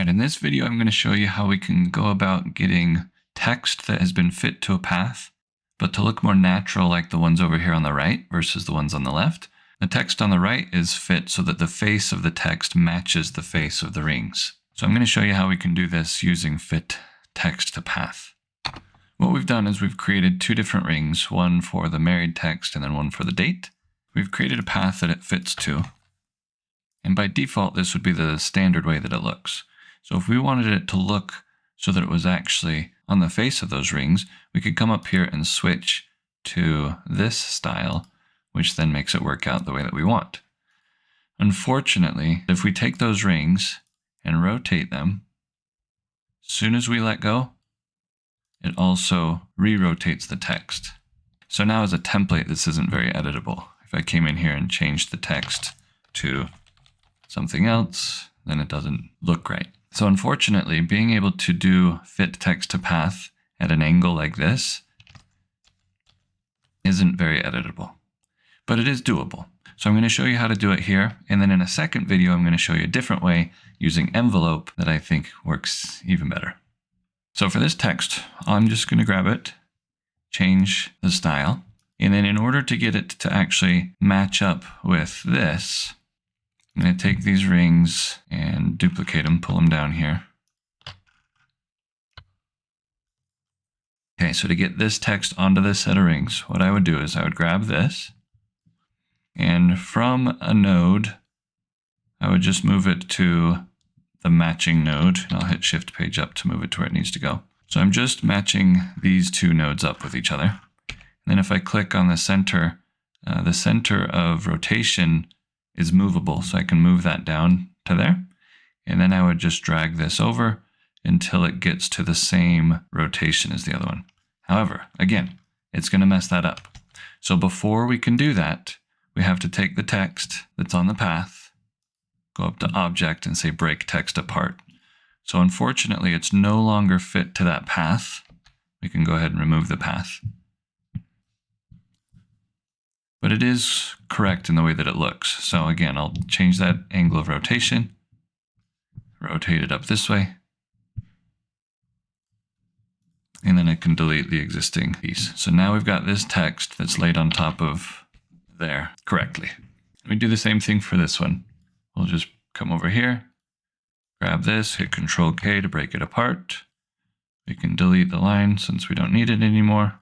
Alright, in this video I'm going to show you how we can go about getting text that has been fit to a path, but to look more natural like the ones over here on the right versus the ones on the left. The text on the right is fit so that the face of the text matches the face of the rings. So I'm going to show you how we can do this using fit text to path. What we've done is we've created two different rings, one for the married text and then one for the date. We've created a path that it fits to. And by default, this would be the standard way that it looks. So if we wanted it to look so that it was actually on the face of those rings, we could come up here and switch to this style, which then makes it work out the way that we want. Unfortunately, if we take those rings and rotate them, as soon as we let go, it also re-rotates the text. So now as a template, this isn't very editable. If I came in here and changed the text to something else, then it doesn't look right. So unfortunately, being able to do fit text to path at an angle like this isn't very editable, but it is doable. So I'm going to show you how to do it here. And then in a second video, I'm going to show you a different way using envelope that I think works even better. So for this text, I'm just going to grab it, change the style. And then in order to get it to actually match up with this, I'm going to take these rings and duplicate them, pull them down here. Okay, so to get this text onto this set of rings, what I would do is I would grab this, and from a node, I would just move it to the matching node. And I'll hit Shift Page Up to move it to where it needs to go. So I'm just matching these two nodes up with each other. And then if I click on the center of rotation is movable, so I can move that down to there. And then I would just drag this over until it gets to the same rotation as the other one. However, again, it's going to mess that up. So before we can do that, we have to take the text that's on the path, go up to Object and say Break Text Apart. So unfortunately, it's no longer fit to that path. We can go ahead and remove the path. But it is correct in the way that it looks. So again, I'll change that angle of rotation, rotate it up this way, and then I can delete the existing piece. So now we've got this text that's laid on top of there correctly. We do the same thing for this one. We'll just come over here, grab this, hit Control K to break it apart. We can delete the line since we don't need it anymore.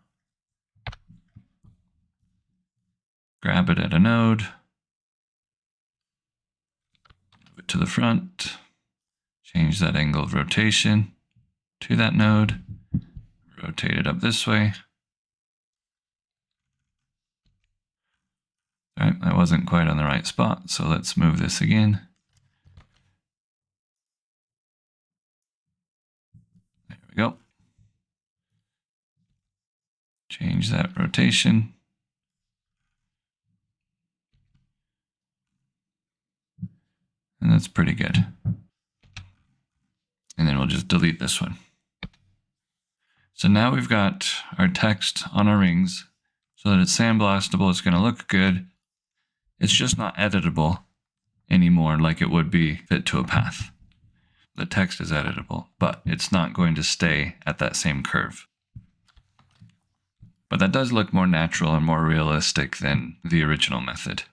Grab it at a node, move it to the front, change that angle of rotation to that node, rotate it up this way. All right, I wasn't quite on the right spot, so let's move this again. There we go. Change that rotation. And that's pretty good. And then we'll just delete this one. So now we've got our text on our rings so that it's sandblastable. It's going to look good. It's just not editable anymore like it would be fit to a path. The text is editable, but it's not going to stay at that same curve. But that does look more natural and more realistic than the original method.